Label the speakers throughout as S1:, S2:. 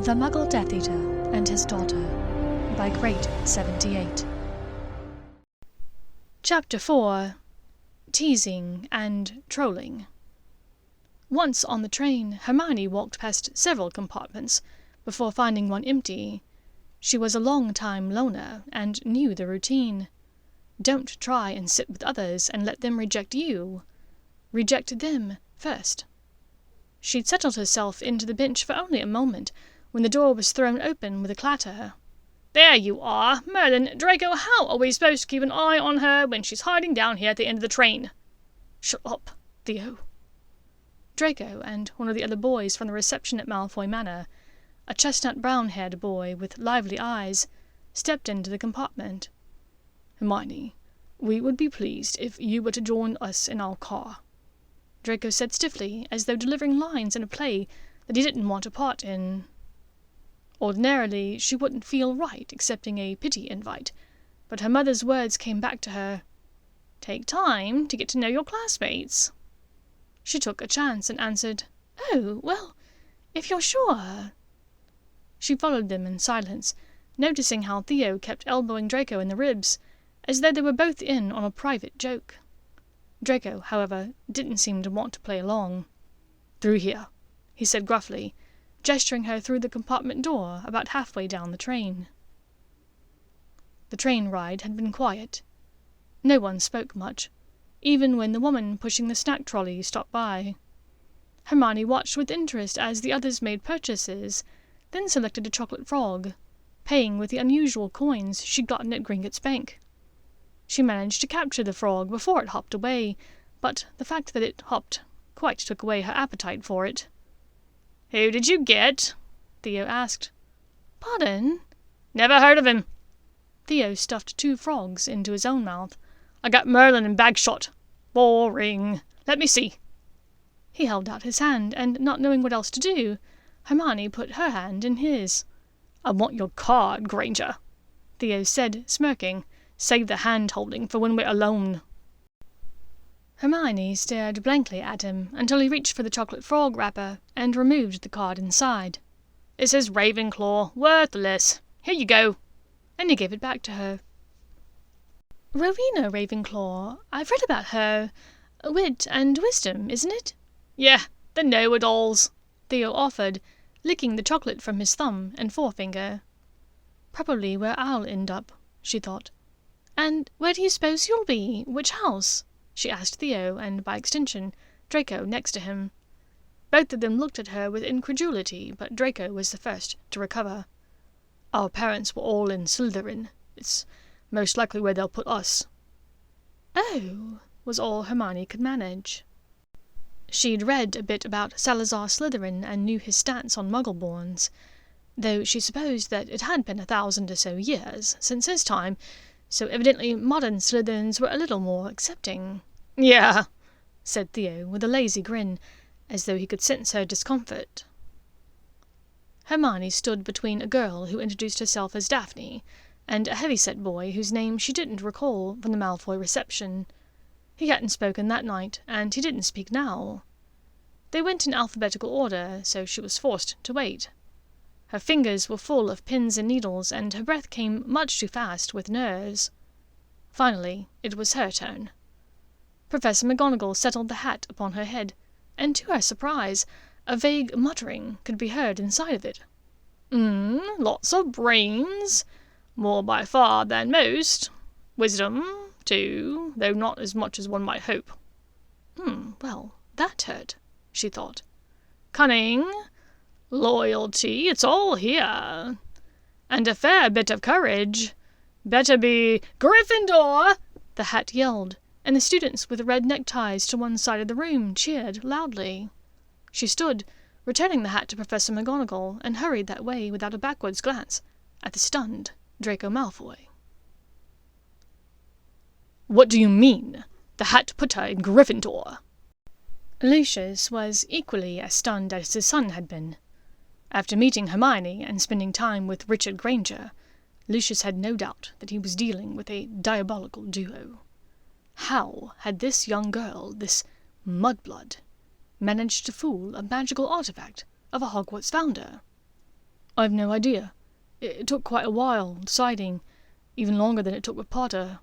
S1: The Muggle Death Eater and His Daughter by Great 78. Chapter 4. Teasing and Trolling. Once on the train, Hermione walked past several compartments before finding one empty. She was a long-time loner and knew the routine. Don't try and sit with others and let them reject you. Reject them first. She'd settled herself into the bench for only a moment when the door was thrown open with a clatter. "There you are! Merlin, Draco, how are we supposed to keep an eye on her when she's hiding down here at the end of the train?" "Shut up, Theo." Draco and one of the other boys from the reception at Malfoy Manor, a chestnut brown-haired boy with lively eyes, stepped into the compartment. "Hermione, we would be pleased if you were to join us in our car," Draco said stiffly, as though delivering lines in a play that he didn't want a part in. Ordinarily, she wouldn't feel right accepting a pity invite, but her mother's words came back to her. "Take time to get to know your classmates." She took a chance and answered, "Oh, well, if you're sure." She followed them in silence, noticing how Theo kept elbowing Draco in the ribs, as though they were both in on a private joke. Draco, however, didn't seem to want to play along. "Through here," he said gruffly, gesturing her through the compartment door about halfway down the train. The train ride had been quiet. No one spoke much, even when the woman pushing the snack trolley stopped by. Hermione watched with interest as the others made purchases, then selected a chocolate frog, paying with the unusual coins she'd gotten at Gringotts Bank. She managed to capture the frog before it hopped away, but the fact that it hopped quite took away her appetite for it. "Who did you get?" Theo asked. "Pardon?" "Never heard of him." Theo stuffed 2 frogs into his own mouth. "I got Merlin and Bagshot." "Boring. Let me see." He held out his hand, and not knowing what else to do, Hermione put her hand in his. "I want your card, Granger," Theo said, smirking. "Save the hand-holding for when we're alone." Hermione stared blankly at him until he reached for the chocolate frog wrapper and removed the card inside. "It says Ravenclaw. Worthless. Here you go." And he gave it back to her. "Rowena Ravenclaw. I've read about her. Wit and wisdom, isn't it?" "Yeah, the know-it-alls," Theo offered, licking the chocolate from his thumb and forefinger. "Probably where I'll end up," she thought. "And where do you suppose you'll be? Which house?" she asked Theo, and by extension, Draco next to him. Both of them looked at her with incredulity, but Draco was the first to recover. "Our parents were all in Slytherin. It's most likely where they'll put us." "Oh," was all Hermione could manage. She'd read a bit about Salazar Slytherin and knew his stance on Muggleborns, though she supposed that it had been 1,000 or so years since his time, so evidently modern Slytherins were a little more accepting. "Yeah," said Theo with a lazy grin, as though he could sense her discomfort. Hermione stood between a girl who introduced herself as Daphne, and a heavy-set boy whose name she didn't recall from the Malfoy reception. He hadn't spoken that night, and he didn't speak now. They went in alphabetical order, so she was forced to wait. Her fingers were full of pins and needles, and her breath came much too fast with nerves. Finally, it was her turn. Professor McGonagall settled the hat upon her head, and to her surprise, a vague muttering could be heard inside of it. Lots of brains. More by far than most. Wisdom, too, though not as much as one might hope." Well, that hurt," she thought. "Cunning. Loyalty, it's all here. And a fair bit of courage. Better be Gryffindor!" the hat yelled, and the students with red neckties to one side of the room cheered loudly. She stood, returning the hat to Professor McGonagall, and hurried that way without a backwards glance at the stunned Draco Malfoy. "What do you mean? The hat put her in Gryffindor?" Lucius was equally as stunned as his son had been. After meeting Hermione and spending time with Richard Granger, Lucius had no doubt that he was dealing with a diabolical duo. How had this young girl, this mudblood, managed to fool a magical artifact of a Hogwarts founder? I've no idea. It took quite a while deciding, even longer than it took with Potter.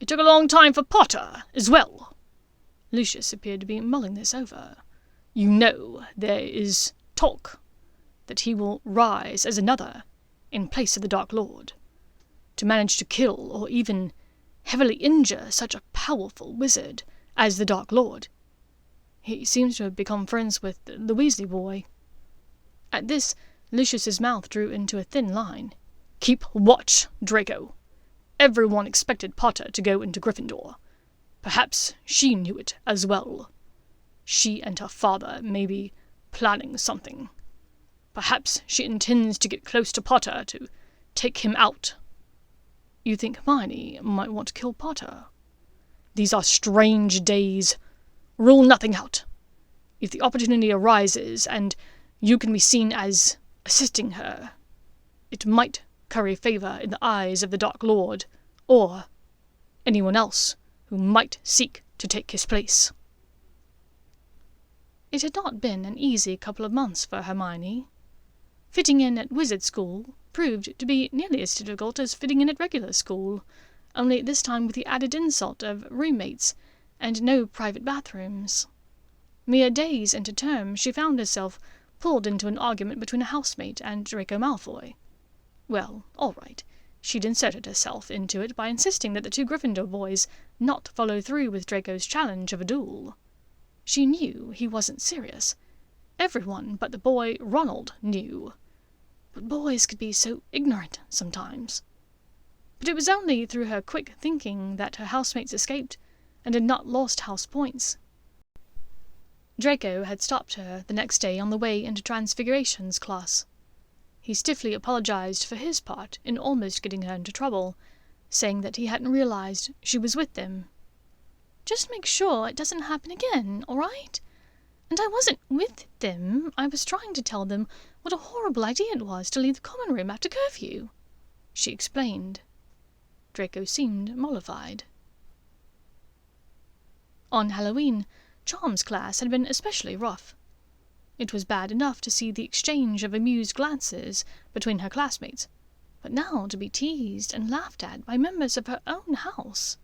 S1: It took a long time for Potter as well. Lucius appeared to be mulling this over. You know, there is talk that he will rise as another in place of the Dark Lord, to manage to kill or even heavily injure such a powerful wizard as the Dark Lord. He seems to have become friends with the Weasley boy. At this, Lucius's mouth drew into a thin line. Keep watch, Draco. Everyone expected Potter to go into Gryffindor. Perhaps she knew it as well. She and her father may be planning something. Perhaps she intends to get close to Potter to take him out. You think Hermione might want to kill Potter? These are strange days. Rule nothing out. If the opportunity arises, and you can be seen as assisting her, it might curry favour in the eyes of the Dark Lord, or anyone else who might seek to take his place. It had not been an easy couple of months for Hermione. Fitting in at wizard school proved to be nearly as difficult as fitting in at regular school, only this time with the added insult of roommates and no private bathrooms. Mere days into term, she found herself pulled into an argument between a housemate and Draco Malfoy. Well, all right, she'd inserted herself into it by insisting that the two Gryffindor boys not follow through with Draco's challenge of a duel. She knew he wasn't serious. Everyone but the boy Ronald knew. But boys could be so ignorant sometimes. But it was only through her quick thinking that her housemates escaped and had not lost house points. Draco had stopped her the next day on the way into Transfiguration's class. He stiffly apologized for his part in almost getting her into trouble, saying that he hadn't realized she was with them. Just make sure it doesn't happen again, all right? And I wasn't with them. I was trying to tell them what a horrible idea it was to leave the common room after curfew, she explained. Draco seemed mollified. On Halloween, Charm's class had been especially rough. It was bad enough to see the exchange of amused glances between her classmates, but now to be teased and laughed at by members of her own house.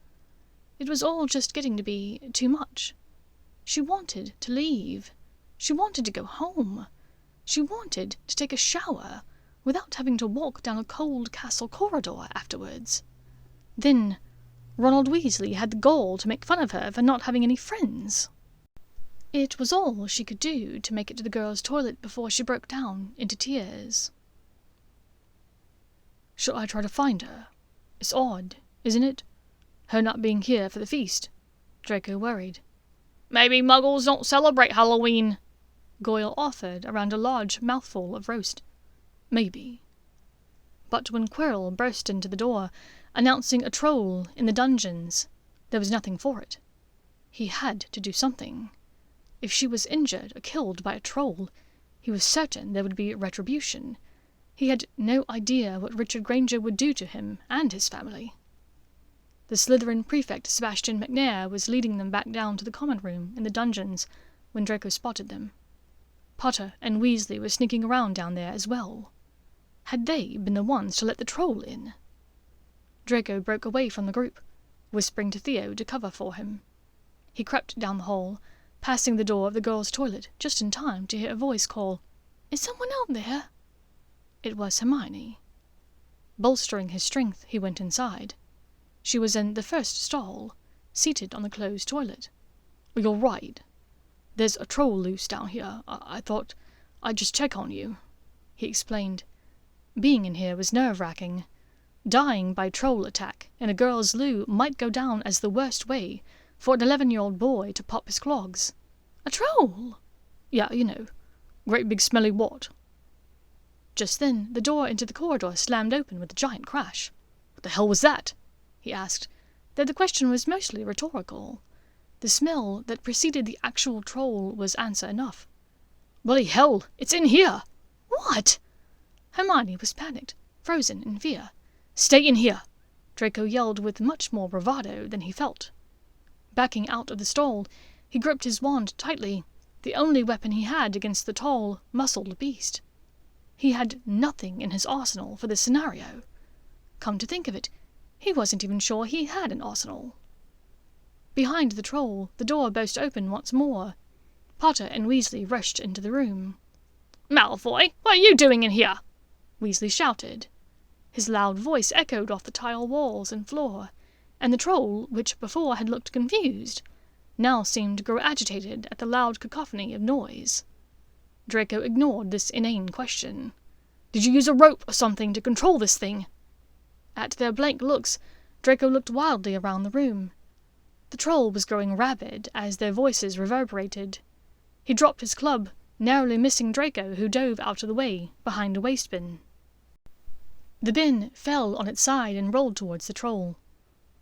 S1: It was all just getting to be too much. She wanted to leave. She wanted to go home. She wanted to take a shower without having to walk down a cold castle corridor afterwards. Then Ronald Weasley had the gall to make fun of her for not having any friends. It was all she could do to make it to the girls' toilet before she broke down into tears. Should I try to find her? It's odd, isn't it? Her not being here for the feast, Draco worried. Maybe Muggles don't celebrate Halloween, Goyle offered around a large mouthful of roast. Maybe. But when Quirrell burst into the door, announcing a troll in the dungeons, there was nothing for it. He had to do something. If she was injured or killed by a troll, he was certain there would be retribution. He had no idea what Richard Granger would do to him and his family. The Slytherin prefect Sebastian McNair was leading them back down to the common room in the dungeons when Draco spotted them. Potter and Weasley were sneaking around down there as well. Had they been the ones to let the troll in? Draco broke away from the group, whispering to Theo to cover for him. He crept down the hall, passing the door of the girls' toilet just in time to hear a voice call, "Is someone out there?" It was Hermione. Bolstering his strength, he went inside. She was in the first stall, seated on the closed toilet. "You're right. There's a troll loose down here. I thought I'd just check on you," he explained. Being in here was nerve-wracking. Dying by troll attack in a girls' loo might go down as the worst way for an 11-year-old boy to pop his clogs. A troll? Yeah, you know. Great big smelly wart. Just then, the door into the corridor slammed open with a giant crash. "What the hell was that?" he asked, though the question was mostly rhetorical. The smell that preceded the actual troll was answer enough. "Bloody hell! It's in here!" "What?" Hermione was panicked, frozen in fear. "Stay in here!" Draco yelled with much more bravado than he felt. Backing out of the stall, he gripped his wand tightly, the only weapon he had against the tall, muscled beast. He had nothing in his arsenal for this scenario. Come to think of it, he wasn't even sure he had an arsenal. Behind the troll, the door burst open once more. Potter and Weasley rushed into the room. "Malfoy, what are you doing in here?" Weasley shouted. His loud voice echoed off the tile walls and floor, and the troll, which before had looked confused, now seemed to grow agitated at the loud cacophony of noise. Draco ignored this inane question. "Did you use a rope or something to control this thing?" At their blank looks, Draco looked wildly around the room. The troll was growing rabid as their voices reverberated. He dropped his club, narrowly missing Draco, who dove out of the way, behind a waste bin. The bin fell on its side and rolled towards the troll.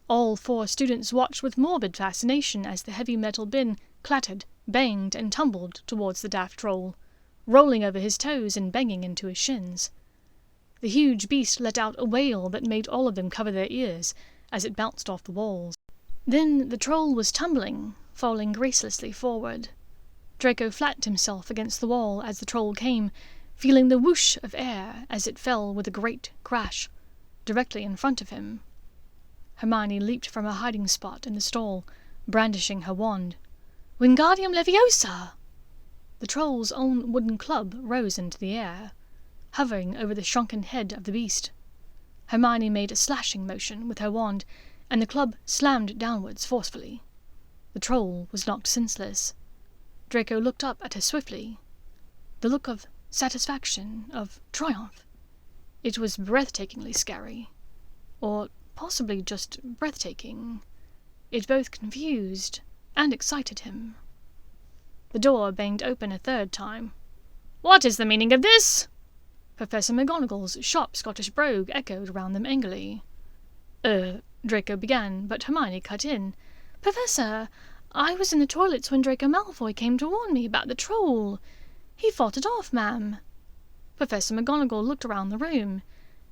S1: All 4 students watched with morbid fascination as the heavy metal bin clattered, banged, and tumbled towards the daft troll, rolling over his toes and banging into his shins. The huge beast let out a wail that made all of them cover their ears as it bounced off the walls. Then the troll was tumbling, falling gracelessly forward. Draco flattened himself against the wall as the troll came, feeling the whoosh of air as it fell with a great crash, directly in front of him. Hermione leaped from her hiding spot in the stall, brandishing her wand. "Wingardium Leviosa!" The troll's own wooden club rose into the air, hovering over the shrunken head of the beast. Hermione made a slashing motion with her wand, and the club slammed downwards forcefully. The troll was knocked senseless. Draco looked up at her swiftly. The look of satisfaction, of triumph. It was breathtakingly scary. Or possibly just breathtaking. It both confused and excited him. The door banged open a 3rd time. "What is the meaning of this?" Professor McGonagall's sharp Scottish brogue echoed around them angrily. Draco began, but Hermione cut in. "Professor, I was in the toilets when Draco Malfoy came to warn me about the troll. He fought it off, ma'am." Professor McGonagall looked around the room,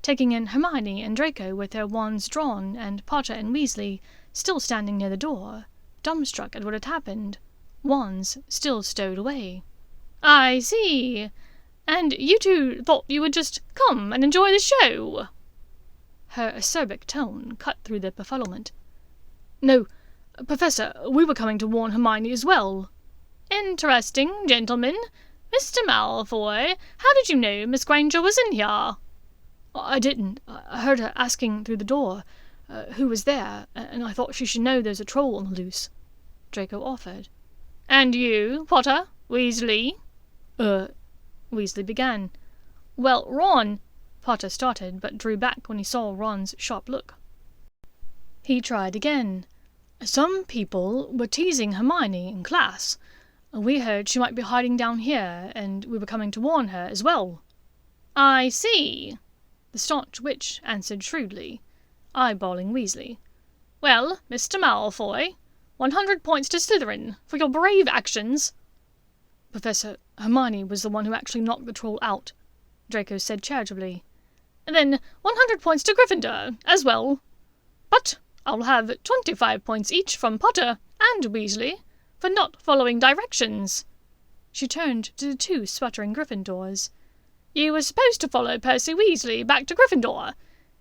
S1: taking in Hermione and Draco with their wands drawn, and Potter and Weasley still standing near the door, dumbstruck at what had happened, wands still stowed away. "I see. And you 2 thought you would just come and enjoy the show?" Her acerbic tone cut through the befuddlement. "No, Professor, we were coming to warn Hermione as well." "Interesting, gentlemen. Mr. Malfoy, how did you know Miss Granger was in here?" "I didn't. I heard her asking through the door who was there, and I thought she should know there's a troll on the loose," Draco offered.
S2: "And you, Potter? Weasley?"
S1: Weasley began.
S2: "Well, Ron—"
S1: Potter started, but drew back when he saw Ron's sharp look. He tried again. "Some people were teasing Hermione in class. We heard she might be hiding down here, and we were coming to warn her as well."
S2: "I see,"
S1: the staunch witch answered shrewdly, eyeballing Weasley.
S2: "Well, Mr. Malfoy, 100 points to Slytherin for your brave actions."
S1: "Professor, Hermione was the one who actually knocked the troll out," Draco said charitably.
S2: "Then 100 points to Gryffindor as well. But I'll have 25 points each from Potter and Weasley for not following directions."
S1: She turned to the 2 sputtering Gryffindors.
S2: "You were supposed to follow Percy Weasley back to Gryffindor,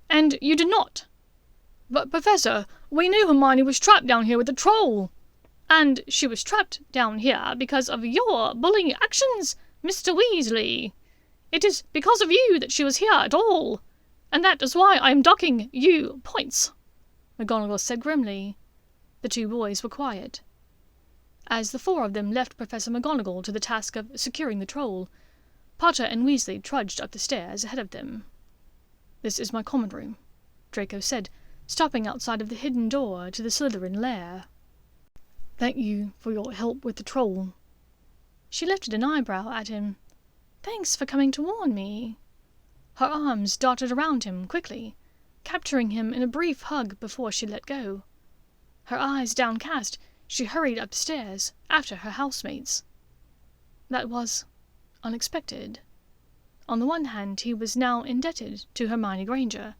S2: and you did not."
S1: "But, Professor, we knew Hermione was trapped down here with the troll."
S2: "And she was trapped down here because of your bullying actions, Mr. Weasley. It is because of you that she was here at all, and that is why I am docking you points,"
S1: McGonagall said grimly. The 2 boys were quiet. As the 4 of them left Professor McGonagall to the task of securing the troll, Potter and Weasley trudged up the stairs ahead of them. "This is my common room," Draco said, stopping outside of the hidden door to the Slytherin lair. "Thank you for your help with the troll." She lifted an eyebrow at him. "Thanks for coming to warn me." Her arms darted around him quickly, capturing him in a brief hug before she let go. Her eyes downcast, she hurried upstairs after her housemates. That was unexpected. On the one hand, he was now indebted to Hermione Granger,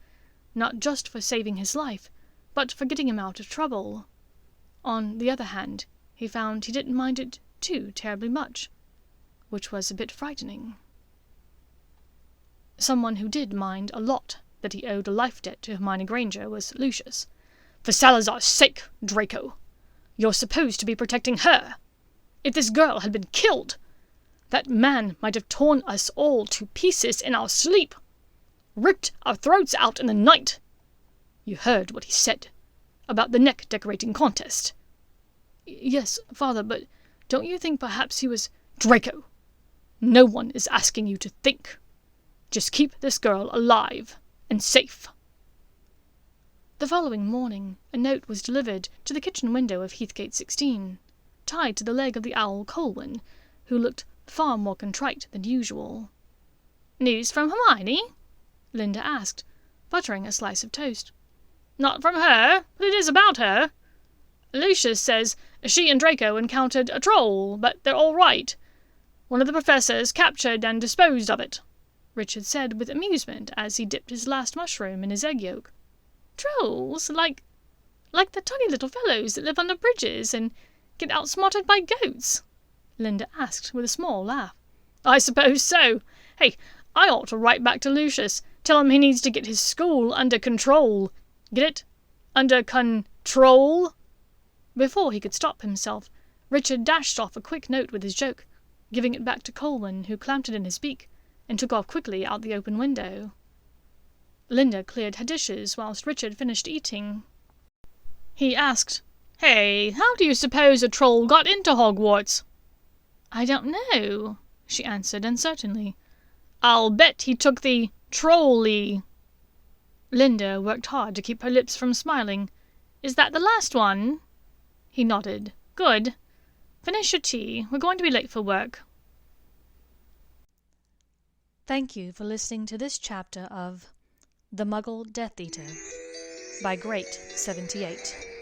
S1: not just for saving his life, but for getting him out of trouble. On the other hand, he found he didn't mind it too terribly much, which was a bit frightening. Someone who did mind a lot that he owed a life debt to Hermione Granger was Lucius.
S2: For Salazar's sake, Draco. You're supposed to be protecting her. If this girl had been killed, that man might have torn us all to pieces in our sleep, ripped our throats out in the night. You heard what he said about the neck-decorating contest.
S1: Yes, Father, but don't you think perhaps he was—
S2: Draco, no one is asking you to think. Just keep this girl alive and safe.
S1: The following morning, a note was delivered to the kitchen window of Heathgate 16, tied to the leg of the owl Colwyn, who looked far more contrite than usual.
S2: News from Hermione?
S1: Linda asked, buttering a slice of toast.
S2: Not from her, but it is about her. Lucius says she and Draco encountered a troll, but they're all right. One of the professors captured and disposed of it,
S1: Richard said with amusement as he dipped his last mushroom in his egg yolk.
S2: Trolls? Like the tiny little fellows that live under bridges and get outsmarted by goats?
S1: Linda asked with a small laugh.
S2: I suppose so. Hey, I ought to write back to Lucius, tell him he needs to get his school under control. Get it? Under control?
S1: Before he could stop himself, Richard dashed off a quick note with his joke, giving it back to Colwyn, who clamped it in his beak, and took off quickly out the open window. Linda cleared her dishes whilst Richard finished eating.
S2: He asked, "Hey, how do you suppose a troll got into Hogwarts?"
S1: "I don't know," she answered uncertainly.
S2: "I'll bet he took the trolley."
S1: Linda worked hard to keep her lips from smiling.
S2: "Is that the last one?"
S1: He nodded.
S2: "Good. Finish your tea. We're going to be late for work."
S1: Thank you for listening to this chapter of The Muggle Death Eater by Great 78.